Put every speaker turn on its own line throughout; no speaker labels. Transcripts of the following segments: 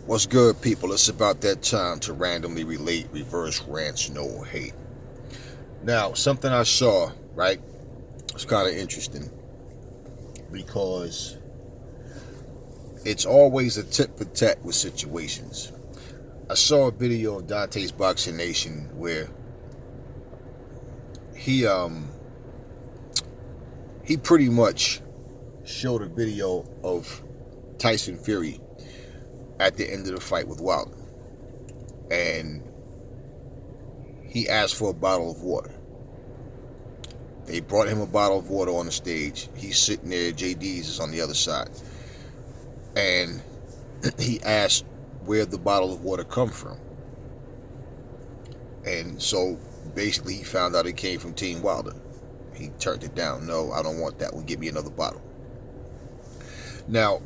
What's good, people? It's about that time to randomly relate reverse rants, no hate. Now, something I saw, right? It's kind of interesting because it's always a tit for tat with situations. I saw a video of Dante's Boxing Nation where he he pretty much showed a video of Tyson Fury at the end of the fight with Wilder, and he asked for a bottle of water. They brought him a bottle of water on the stage. He's sitting there. Jdeas is on the other side, and he asked where the bottle of water come from. And so basically, he found out it came from Team Wilder. He turned it down. No, I don't want that one. Give me another bottle. Now,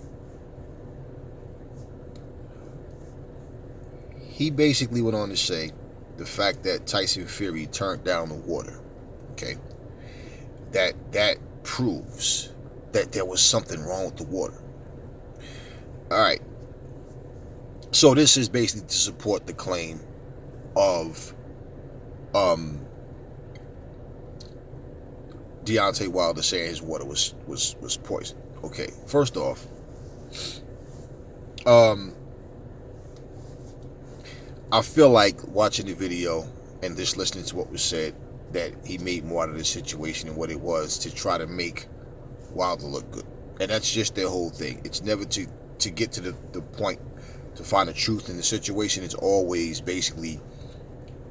he basically went on to say the fact that Tyson Fury turned down the water, okay, that proves that there was something wrong with the water. All right. So this is basically to support the claim of Deontay Wilder saying his water was poison. Okay, first off, I feel like watching the video and just listening to what was said that he made more out of the situation than what it was to try to make Wilder look good. And that's just their whole thing. It's never to get to the point to find the truth in the situation. It's always basically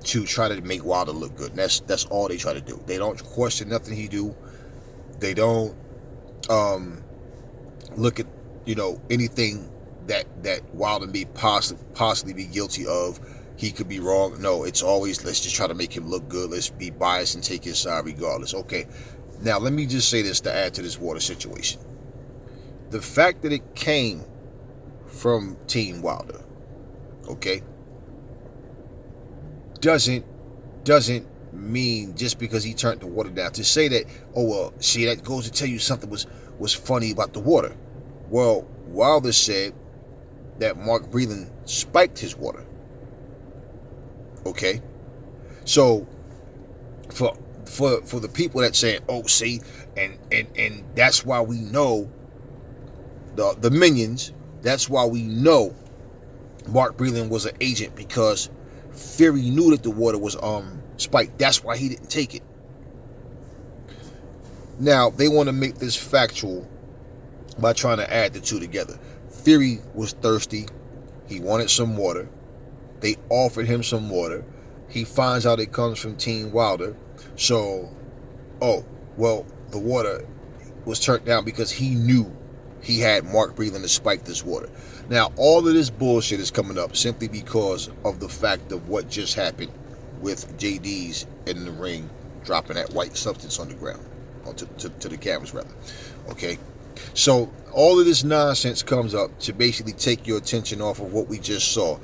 to try to make Wilder look good. And that's all they try to do. They don't question nothing he do. They don't look at anything that Wilder may possibly be guilty of. He could be wrong. No, it's always, let's just try to make him look good. Let's be biased and take his side regardless. Okay, now let me just say this to add to this water situation. The fact that it came from Team Wilder, okay, doesn't mean just because he turned the water down to say that, oh well, see, that goes to tell you something was funny about the water. Well, Wilder said that Mark Breland spiked his water. Okay, so for the people that saying, oh, see, and that's why we know the minions. That's why we know Mark Breland was an agent, because Fury knew that the water was spiked. That's why he didn't take it. Now they want to make this factual by trying to add the two together. Fury was thirsty. He wanted some water. They offered him some water. He finds out it comes from Team Wilder. So, oh, well, the water was turned down because he knew he had Mark Breland to spike this water. Now, all of this bullshit is coming up simply because of the fact of what just happened with Jdeas in the ring dropping that white substance on the ground, or to the cameras rather. Okay, so all of this nonsense comes up to basically take your attention off of what we just saw,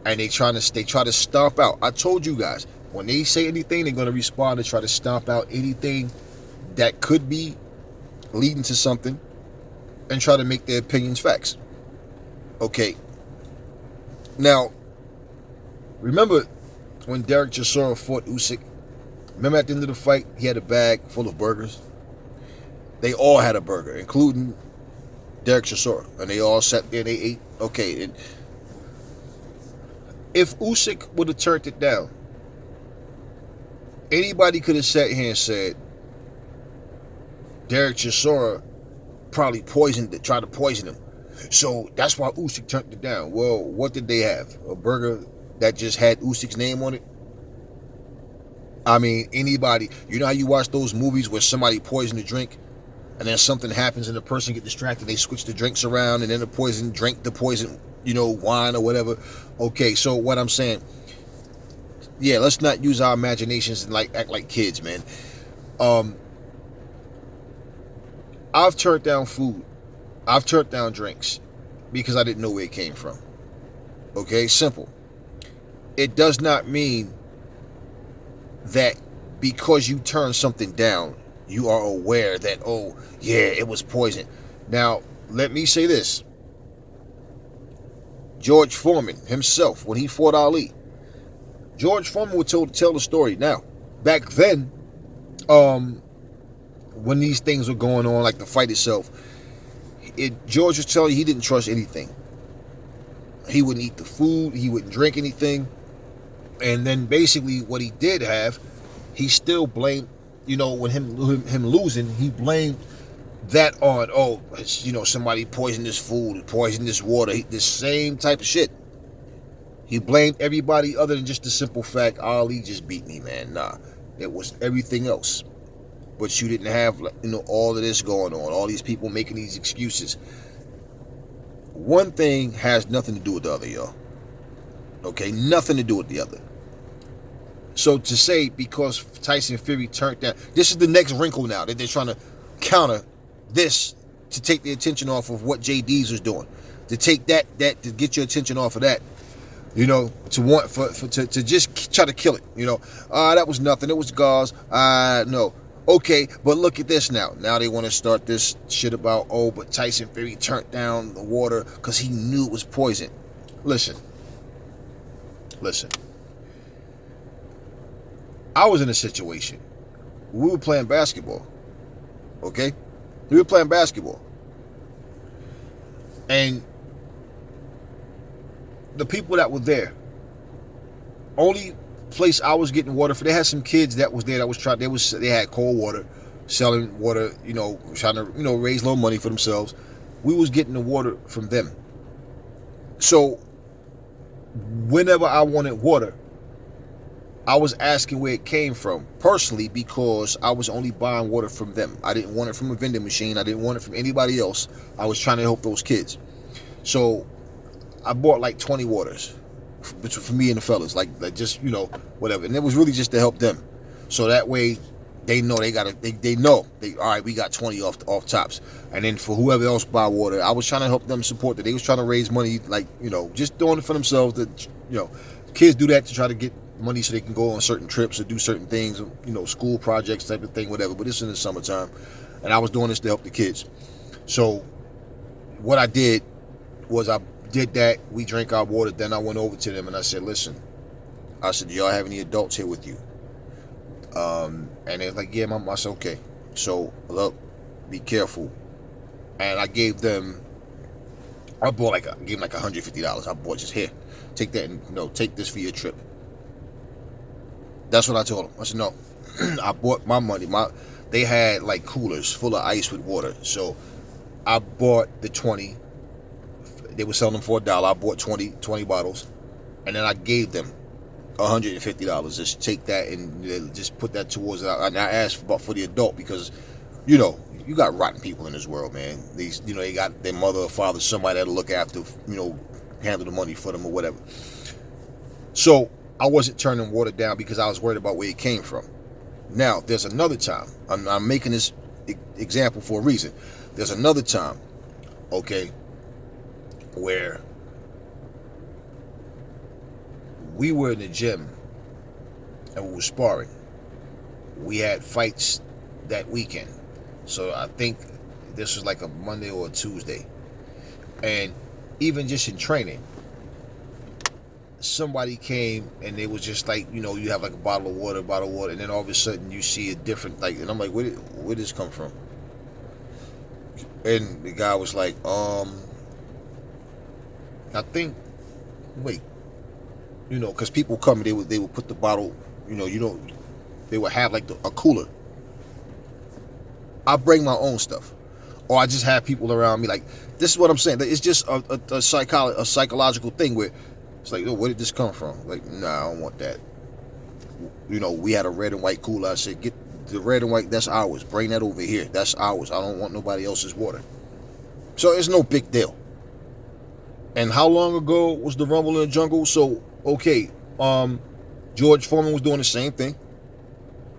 and they try to stomp out. I told you guys, when they say anything, they're going to respond to try to stomp out anything that could be leading to something and try to make their opinions facts. Okay. Now, remember when Derek Chisora fought Usyk? Remember at the end of the fight, he had a bag full of burgers? They all had a burger, including Derek Chisora, and they all sat there and they ate. Okay, and if Usyk would have turned it down, anybody could have sat here and said Derek Chisora probably tried to poison him. So that's why Usyk turned it down. Well, what did they have? A burger that just had Usyk's name on it? I mean, anybody, you know how you watch those movies where somebody poisoned a drink and then something happens and the person get distracted, they switch the drinks around and then the poison drink the poison, wine or whatever. Okay, so what I'm saying, yeah, let's not use our imaginations and act like kids, man. I've turned down food. I've turned down drinks because I didn't know where it came from. Okay, simple. It does not mean that because you turn something down, you are aware that, oh, yeah, it was poison. Now, let me say this. George Foreman himself, when he fought Ali, George Foreman would tell the story. Now, back then, when these things were going on, like the fight itself, George was telling you he didn't trust anything. He wouldn't eat the food. He wouldn't drink anything. And then basically what he did have, he still blamed, when him losing, he blamed that on, somebody poisoned this food, poisoned this water, this same type of shit. He blamed everybody other than just the simple fact, Ali just beat me, man. Nah, it was everything else. But you didn't have, all of this going on, all these people making these excuses. One thing has nothing to do with the other, y'all. Okay, nothing to do with the other. So to say because Tyson Fury turned down, this is the next wrinkle now that they're trying to counter this to take the attention off of what Jdeas was doing, to take that to get your attention off of that, to want to just try to kill it, that was nothing, it was gauze, no. Okay, but look at this now. Now they want to start this shit about, but Tyson Fury turned down the water because he knew it was poison. Listen. I was in a situation. We were playing basketball. Okay? We were playing basketball. And the people that were there, only place I was getting water for, they had some kids that was there that was trying, they had cold water, selling water, trying to, raise a little money for themselves. We was getting the water from them. So whenever I wanted water, I was asking where it came from, personally, because I was only buying water from them. I didn't want it from a vending machine. I didn't want it from anybody else. I was trying to help those kids. So I bought like 20 waters for me and the fellas, like just, whatever. And it was really just to help them. So that way they know all right, we got 20 off tops. And then for whoever else buy water, I was trying to help them support that. They was trying to raise money, like, just doing it for themselves. That, kids do that to try to get money so they can go on certain trips or do certain things, school projects type of thing, whatever. But it's in the summertime. And I was doing this to help the kids. So what I did was I did that. We drank our water. Then I went over to them and I said, listen, do y'all have any adults here with you? And they're like, yeah, Mom. I said, okay. So look, be careful. And I gave them, I gave them like $150. I bought, just here, take that and take this for your trip. That's what I told them. I said, no, I bought my money. They had like coolers full of ice with water. So I bought the 20. They were selling them for $1. I bought 20 bottles. And then I gave them $150. Just take that and just put that towards it. And I asked for the adult because, you got rotten people in this world, man. These, they got their mother or father, somebody that'll look after, handle the money for them or whatever. So I wasn't turning water down because I was worried about where it came from. Now, there's another time. I'm making this example for a reason. There's another time, okay, where we were in the gym and we were sparring. We had fights that weekend. So I think this was like a Monday or a Tuesday. And even just in training, somebody came and they was just like, you have like a bottle of water, and then all of a sudden you see a different, and I'm like, where did this come from? And the guy was like, I think, wait, because people come and they would put the bottle, they would have like a cooler. I bring my own stuff, or I just have people around me. Like, this is what I'm saying. It's just a psychological thing where it's like, where did this come from? Like, nah, I don't want that. We had a red and white cooler. I said, get the red and white. That's ours. Bring that over here. That's ours. I don't want nobody else's water. So it's no big deal. And how long ago was the Rumble in the Jungle? So, okay, George Foreman was doing the same thing.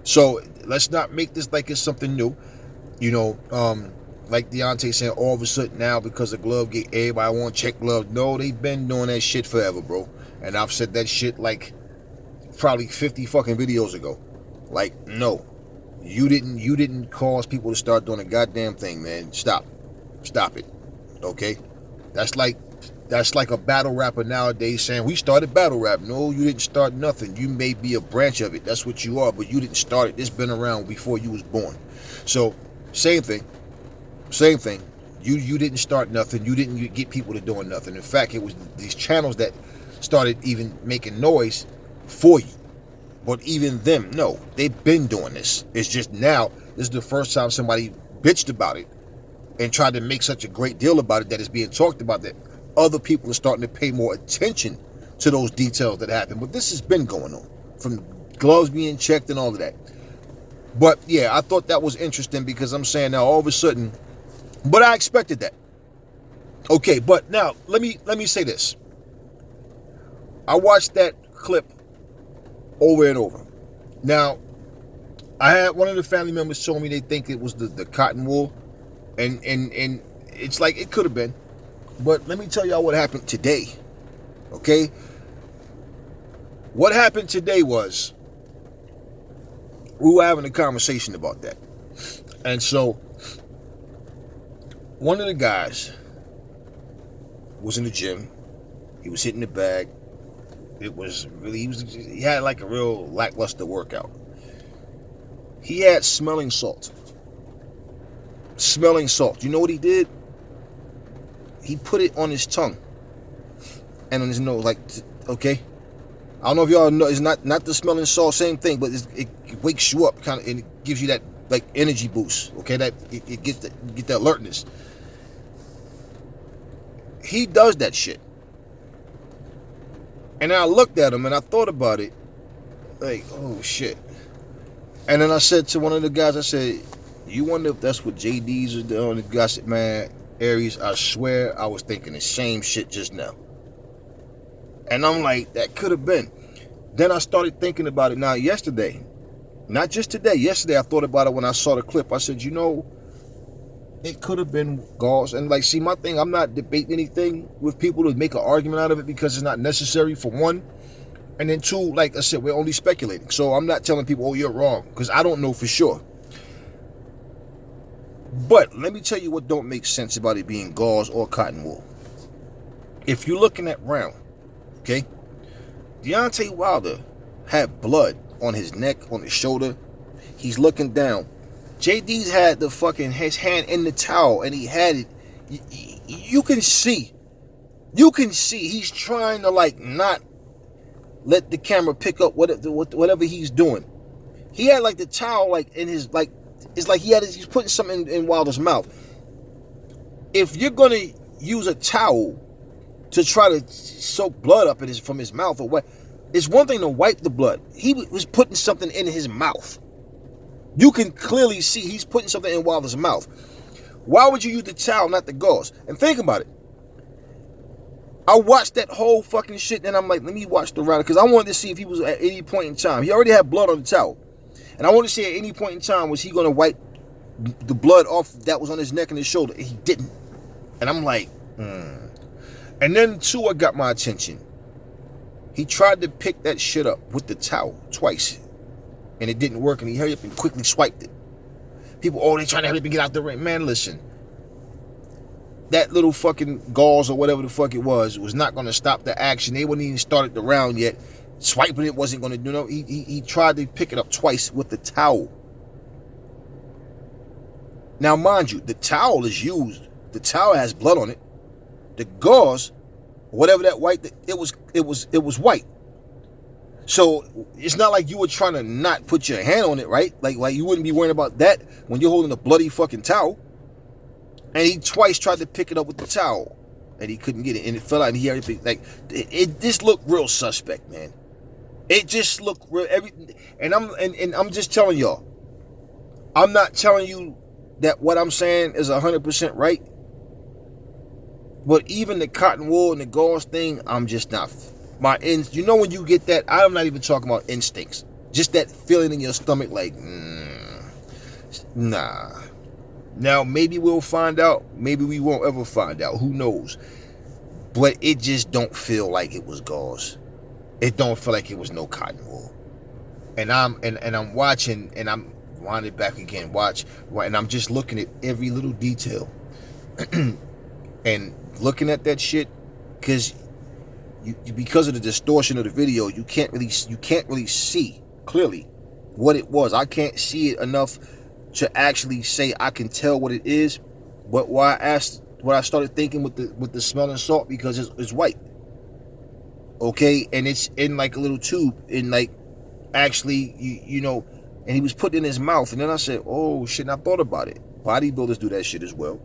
So let's not make this like it's something new. Like Deontay saying, all of a sudden now because of Glovegate, everybody want to check gloves. No, they've been doing that shit forever, bro. And I've said that shit like probably 50 fucking videos ago. Like, no, you didn't cause people to start doing a goddamn thing, man. Stop it. Okay, that's like That's like a battle rapper nowadays saying, we started battle rap. No, you didn't start nothing. You may be a branch of it. That's what you are, but you didn't start it. It's been around before you was born. So, same thing. Same thing. You didn't start nothing. You didn't get people to doing nothing. In fact, it was these channels that started even making noise for you. But even them, no, they've been doing this. It's just now, this is the first time somebody bitched about it and tried to make such a great deal about it that it's being talked about, that other people are starting to pay more attention to those details that happen. But this has been going on, from gloves being checked and all of that. But yeah, I thought that was interesting, because I'm saying now all of a sudden, but I expected that. Okay, but now let me say this. I watched that clip over and over. Now, I had one of the family members told me they think it was the cotton wool, and it's like it could have been. But let me tell y'all what happened today. Okay? What happened today was, we were having a conversation about that. And so, one of the guys was in the gym. He was hitting the bag. It was really, he had like a real lackluster workout. He had smelling salt. Smelling salt. You know what he did? He put it on his tongue and on his nose, like, okay. I don't know if y'all know, it's not the smelling salt, same thing, but it wakes you up, kind of, and it gives you that like energy boost. Okay, that it gets get that alertness. He does that shit, and I looked at him and I thought about it, like, oh shit. And then I said to one of the guys, I said, you wonder if that's what Jdeas is doing? The guy said, man, Aries, I swear I was thinking the same shit just now. And I'm like, that could have been. Then I started thinking about it now yesterday. Not just today. Yesterday I thought about it when I saw the clip. I said, you know, it could have been gauze. And like, see, my thing, I'm not debating anything with people to make an argument out of it, because it's not necessary, for one. And then two, like I said, we're only speculating. So I'm not telling people, oh, you're wrong, because I don't know for sure. But let me tell you what don't make sense about it being gauze or cotton wool. If you're looking at round, okay, Deontay Wilder had blood on his neck, on his shoulder. He's looking down. Jdeas had his hand in the towel, and he had it. You can see. You can see he's trying to like not let the camera pick up whatever he's doing. He had like the towel like in his like. It's like he's putting something in Wilder's mouth. If you're gonna use a towel to try to soak blood up from his mouth or what, it's one thing to wipe the blood. He was putting something in his mouth. You can clearly see he's putting something in Wilder's mouth. Why would you use the towel, not the gauze? And think about it. I watched that whole fucking shit, and I'm like, let me watch the round, because I wanted to see if he was at any point in time. He already had blood on the towel. And I want to see at any point in time, was he going to wipe the blood off that was on his neck and his shoulder? And he didn't. And I'm like, And then two, got my attention. He tried to pick that shit up with the towel twice. And it didn't work, and he hurried up and quickly swiped it. People, oh, they trying to hurry up and get out the ring. Man, listen. That little fucking gauze or whatever the fuck it was not going to stop the action. They wouldn't even started the round yet. Swiping it wasn't going to do no. He tried to pick it up twice with the towel. Now, mind you, the towel is used. The towel has blood on it. The gauze, whatever that white, it was white. So it's not like you were trying to not put your hand on it, right? Like you wouldn't be worrying about that when you're holding a bloody fucking towel. And he twice tried to pick it up with the towel, and he couldn't get it, and it fell out. And he had it just looked real suspect, man. It just looked real. And I'm just telling y'all. I'm not telling you that what I'm saying is 100% right. But even the cotton wool and the gauze thing, I'm just not. You know when you get that, I'm not even talking about instincts. Just that feeling in your stomach, like, nah. Now, maybe we'll find out. Maybe we won't ever find out. Who knows? But it just don't feel like it was gauze. It don't feel like it was no cotton wool. And I'm watching, and I'm winding back again. And I'm just looking at every little detail. And looking at that shit, because because of the distortion of the video, you can't really see clearly what it was. I can't see it enough to actually say I can tell what it is. But what I started thinking with the smelling salt, because it's white, okay, and it's in like a little tube, and like actually you know, and he was putting it in his mouth, and then I said, oh shit, and I thought about it. Bodybuilders do that shit as well.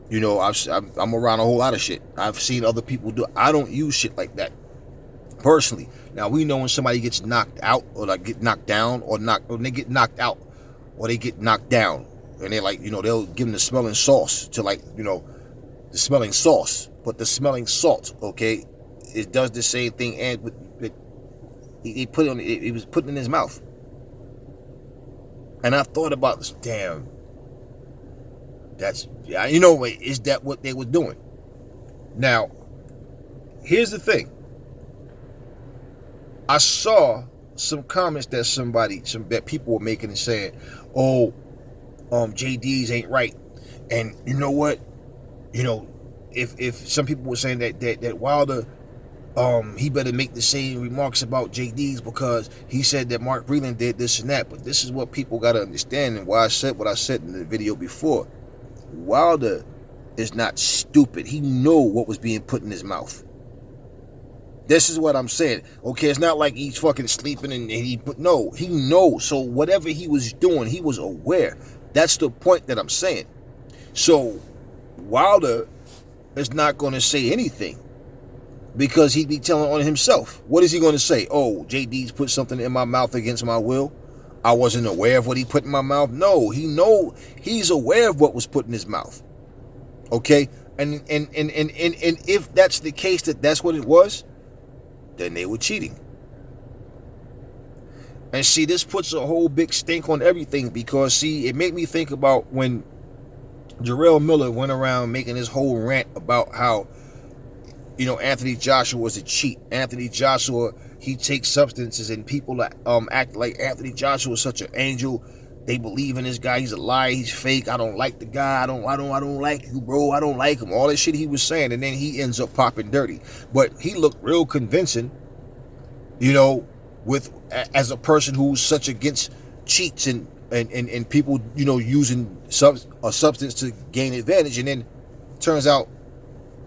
You know, I'm around a whole lot of shit. I've seen other people do it. I don't use shit like that personally. Now, we know when somebody gets knocked out, or like get knocked down, or they get knocked out, or they get knocked down, and they're like, you know, they'll give them the smelling sauce to, like, you know, the smelling sauce. But the smelling salt, okay, it does the same thing, and he put it on. He was putting it in his mouth, and I thought about this. Damn. That's, you know, is that what they were doing? Now, here's the thing. I saw some comments that people were making and saying, oh, Jdeas ain't right. And you know what? You know, if some people were saying that Wilder, he better make the same remarks about Jdeas because he said that Mark Breland did this and that. But this is what people got to understand, and why I said what I said in the video before. Wilder is not stupid. He knew what was being put in his mouth. This is what I'm saying. Okay, it's not like he's fucking sleeping no, he knows. So whatever he was doing, he was aware. That's the point that I'm saying. So Wilder is not going to say anything because he'd be telling on himself. What is he going to say? Oh, Jdeas put something in my mouth against my will. I wasn't aware of what he put in my mouth. No, he's aware of what was put in his mouth. Okay? And if that's the case, that's what it was, then they were cheating. And see, this puts a whole big stink on everything, because see, it made me think about when Jarrell Miller went around making this whole rant about how, you know, Anthony Joshua was a cheat. Anthony Joshua, he takes substances, and people act like Anthony Joshua is such an angel. They believe in this guy. He's a liar. He's fake. I don't like the guy. I don't like you, bro. I don't like him. All that shit he was saying, and then he ends up popping dirty. But he looked real convincing, you know, as a person who's such against cheats and people, you know, using a substance to gain advantage, and then turns out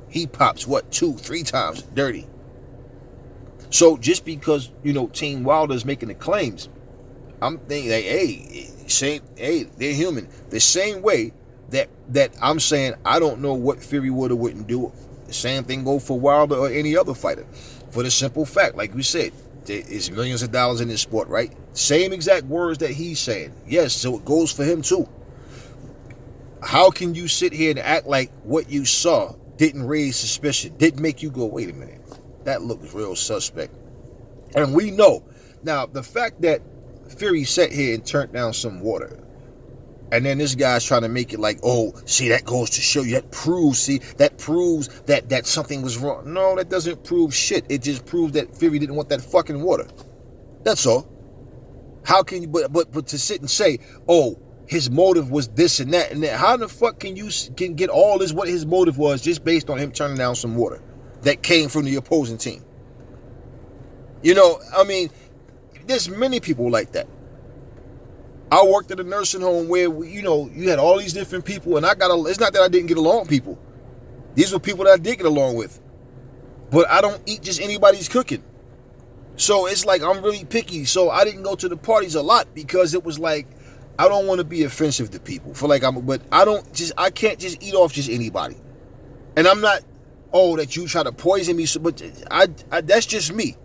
he pops 2-3 times dirty. So just because, you know, Team Wilder is making the claims, I'm thinking that, they're human. The same way that I'm saying I don't know what Fury would or wouldn't do. The same thing go for Wilder or any other fighter. For the simple fact, like we said, there is millions of dollars in this sport, right? Same exact words that he's saying. Yes, so it goes for him too. How can you sit here and act like what you saw didn't raise suspicion, didn't make you go, wait a minute, that looks real suspect? And we know. Now, the fact that Fury sat here and turned down some water, and then this guy's trying to make it like, oh, see, that goes to show you, that proves that something was wrong. No, that doesn't prove shit. It just proves that Fury didn't want that fucking water. That's all. How can you, but to sit and say, oh, his motive was this and that, how the fuck can you get all this, what his motive was, just based on him turning down some water that came from the opposing team? You know, I mean, there's many people like that. I worked at a nursing home where, you know, you had all these different people, and it's not that I didn't get along with people. These were people that I did get along with. But I don't eat just anybody's cooking. So it's like I'm really picky. So I didn't go to the parties a lot because it was like, I don't want to be offensive to people. But I can't just eat off just anybody. And I'm not, that you try to poison me. So, but that's just me.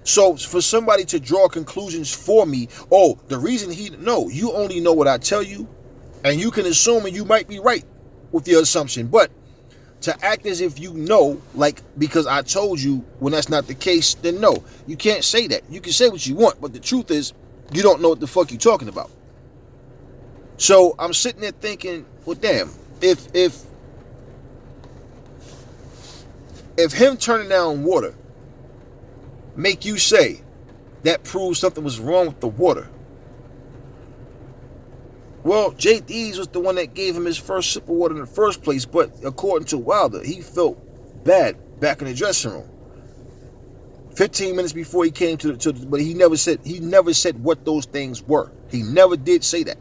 So for somebody to draw conclusions for me, the reason you only know what I tell you, and you can assume, and you might be right with your assumption, but to act as if you know, like because I told you when that's not the case, then no, you can't say that. You can say what you want, but the truth is, you don't know what the fuck you're talking about. So I'm sitting there thinking, well, damn, if him turning down water make you say that proves something was wrong with the water, well, Jdeas was the one that gave him his first sip of water in the first place. But according to Wilder, he felt bad back in the dressing room. 15 minutes before he came to the but he never said what those things were. He never did say that.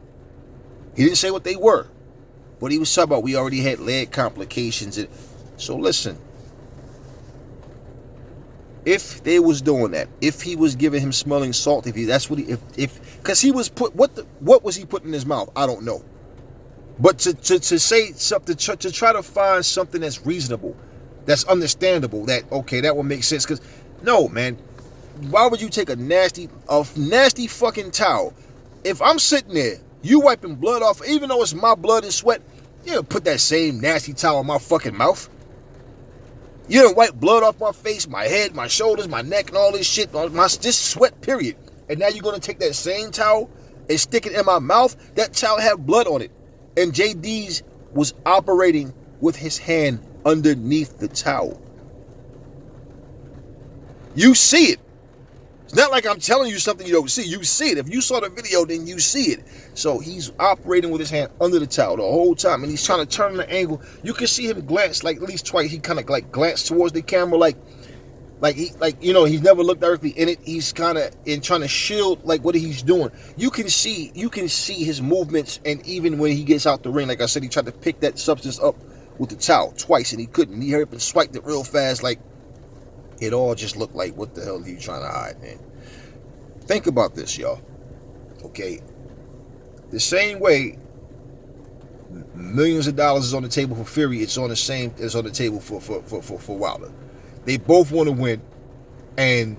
He didn't say what they were. But he was talking about we already had leg complications. So listen, if they was doing that, if he was giving him smelling salt, because he was what was he putting in his mouth? I don't know. But to say something, to try to find something that's reasonable, that's understandable, that okay, that would make sense. Because no, man, why would you take a nasty fucking towel? If I'm sitting there, you wiping blood off, even though it's my blood and sweat, you don't put that same nasty towel in my fucking mouth. You don't wipe blood off my face, my head, my shoulders, my neck, and all this shit, just sweat, period. And now you're gonna take that same towel and stick it in my mouth? That towel had blood on it. And Jdeas was operating with his hand underneath the towel. You see it. It's not like I'm telling you something you don't see. You see it. If you saw the video, then you see it. So he's operating with his hand under the towel the whole time, and he's trying to turn the angle. You can see him glance like at least twice. He kind of like glanced towards the camera, he's never looked directly in it. He's kind of trying to shield like what he's doing. You can see his movements, and even when he gets out the ring, like I said, he tried to pick that substance up with the towel twice, and he couldn't. He hurried up and swiped it real fast, like. It all just looked like, what the hell are you trying to hide, man? Think about this, y'all. Okay? The same way millions of dollars is on the table for Fury, it's on the table for Wilder. They both want to win. And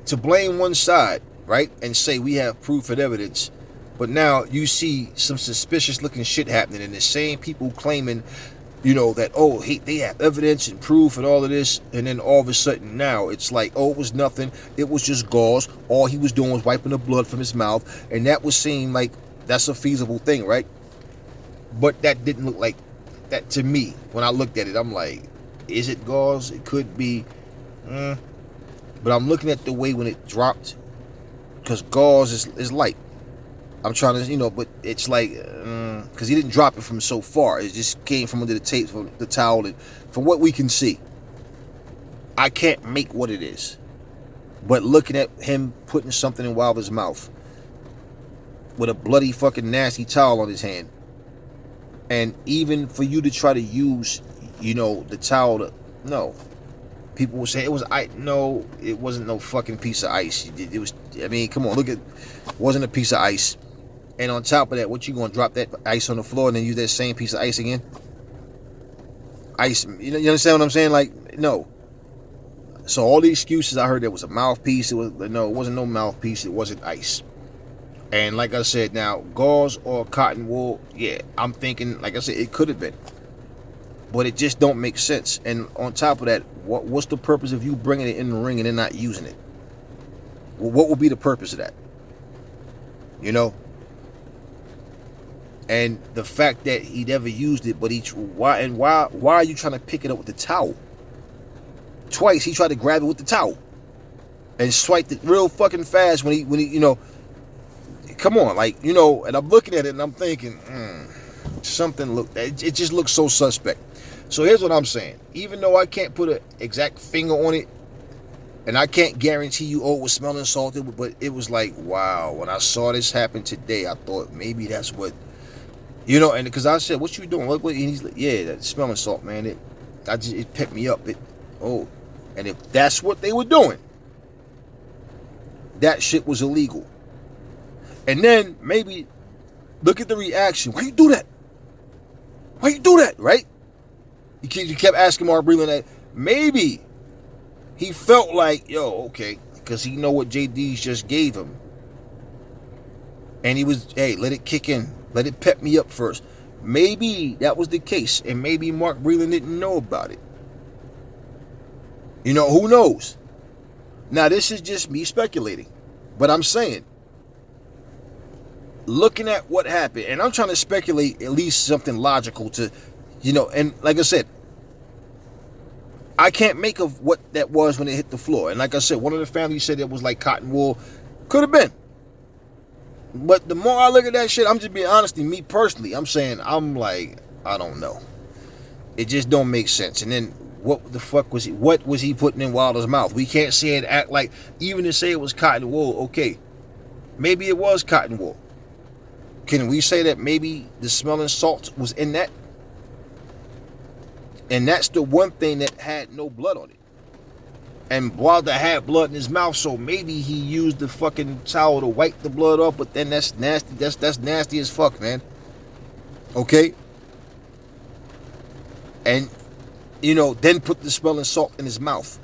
to blame one side, right, and say we have proof and evidence, but now you see some suspicious looking shit happening, and the same people claiming that, they have evidence and proof and all of this, and then all of a sudden now it's like, it was nothing, it was just gauze, all he was doing was wiping the blood from his mouth, and that would seem like that's a feasible thing, right? But that didn't look like that to me. When I looked at it, I'm like, is it gauze? It could be, but I'm looking at the way when it dropped, because gauze is light. I'm trying to, but it's like, because he didn't drop it from so far. It just came from under the tape, from the towel, and from what we can see. I can't make what it is. But looking at him putting something in Wilder's mouth with a bloody fucking nasty towel on his hand, and even for you to try to use, the towel no. People will say it was ice. No, it wasn't no fucking piece of ice. It was, come on, look at, it wasn't a piece of ice. And on top of that, what you gonna drop that ice on the floor and then use that same piece of ice again? Ice, you understand what I'm saying? Like, no. So all the excuses I heard, there was a mouthpiece. It wasn't no mouthpiece. It wasn't ice. And like I said, now gauze or cotton wool, yeah, I'm thinking, like I said, it could have been, but it just don't make sense. And on top of that, what's the purpose of you bringing it in the ring and then not using it? Well, what would be the purpose of that? And the fact that he never used it, but why are you trying to pick it up with the towel? Twice he tried to grab it with the towel and swiped it real fucking fast when he come on, and I'm looking at it and I'm thinking, it just looks so suspect. So here's what I'm saying. Even though I can't put an exact finger on it, and I can't guarantee you, it was smelling salted, but it was like, wow, when I saw this happen today, I thought maybe that's what, and because I said, what you doing? Look, and he's like, yeah, that's smelling salt, man. It picked me up. And if that's what they were doing, that shit was illegal. And then maybe look at the reaction. Why you do that? Why you do that? Right? You kept asking Mark Breland that. Maybe he felt like, okay, because he know what Jdeas just gave him. And he was, hey, let it kick in. Let it pep me up first. Maybe that was the case. And maybe Mark Breland didn't know about it. Who knows? Now, this is just me speculating. But I'm saying, looking at what happened, and I'm trying to speculate at least something logical to, and like I said, I can't make of what that was when it hit the floor. And like I said, one of the families said it was like cotton wool. Could have been. But the more I look at that shit, I'm just being honest, me personally, I'm saying, I'm like, I don't know. It just don't make sense. And then what the fuck was he? What was he putting in Wilder's mouth? We can't say it. Act like even to say it was cotton wool. Okay, maybe it was cotton wool. Can we say that maybe the smelling salt was in that? And that's the one thing that had no blood on it. And Wilder had blood in his mouth, so maybe he used the fucking towel to wipe the blood off. But then that's nasty. That's nasty as fuck, man. Okay. And then put the smelling salt in his mouth.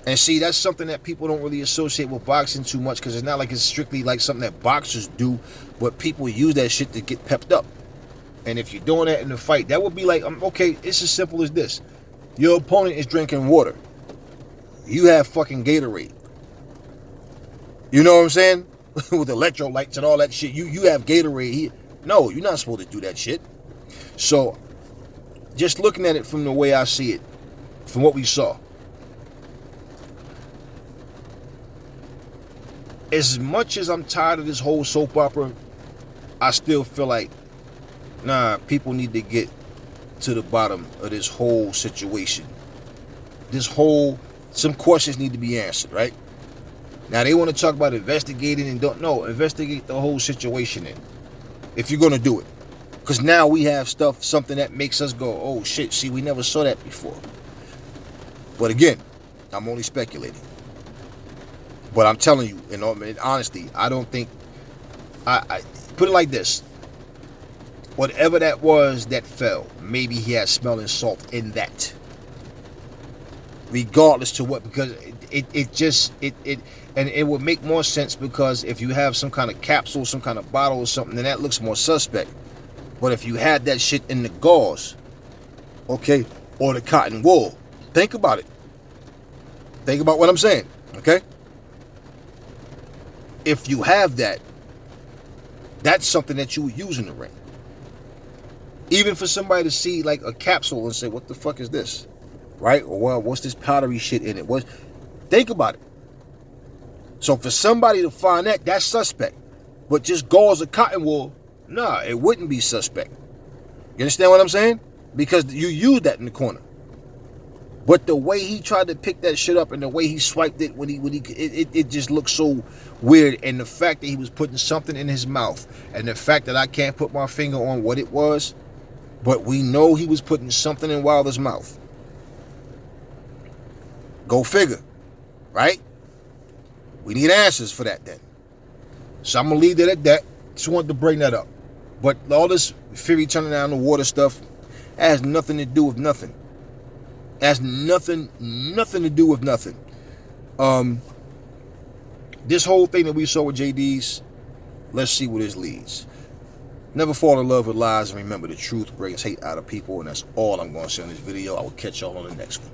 And see, that's something that people don't really associate with boxing too much, because it's not like it's strictly like something that boxers do, but people use that shit to get pepped up. And if you're doing that in a fight, that would be like, okay, it's as simple as this. Your opponent is drinking water. You have fucking Gatorade. You know what I'm saying? With electrolytes and all that shit. You have Gatorade. No, you're not supposed to do that shit. So, just looking at it from the way I see it, from what we saw, as much as I'm tired of this whole soap opera, I still feel like, nah, people need to get to the bottom of this whole situation. Some questions need to be answered, right? Now, they want to talk about investigating and investigate the whole situation in, if you're going to do it. Because now we have something that makes us go, oh shit, see, we never saw that before. But again, I'm only speculating. But I'm telling you, in honesty, I don't think, I put it like this. Whatever that was that fell, maybe he had smelling salt in that. Regardless to what, because it would make more sense, because if you have some kind of capsule, some kind of bottle or something, then that looks more suspect. But if you had that shit in the gauze, okay, or the cotton wool, think about it. Think about what I'm saying, okay? If you have that, that's something that you would use in the ring. Even for somebody to see like a capsule and say, what the fuck is this? Right? Or, well, what's this powdery shit in it? Think about it. So for somebody to find that, that's suspect. But just gauze or cotton wool, nah, it wouldn't be suspect. You understand what I'm saying? Because you used that in the corner. But the way he tried to pick that shit up and the way he swiped it it just looked so weird. And the fact that he was putting something in his mouth, and the fact that I can't put my finger on what it was, but we know he was putting something in Wilder's mouth. Go figure, right? We need answers for that then. So I'm going to leave it at that. Just wanted to bring that up. But all this Fury turning down the water stuff has nothing to do with nothing. Has nothing to do with nothing. This whole thing that we saw with Jdeas, let's see where this leads. Never fall in love with lies, and remember, the truth brings hate out of people, and that's all I'm going to say in this video. I will catch y'all on the next one.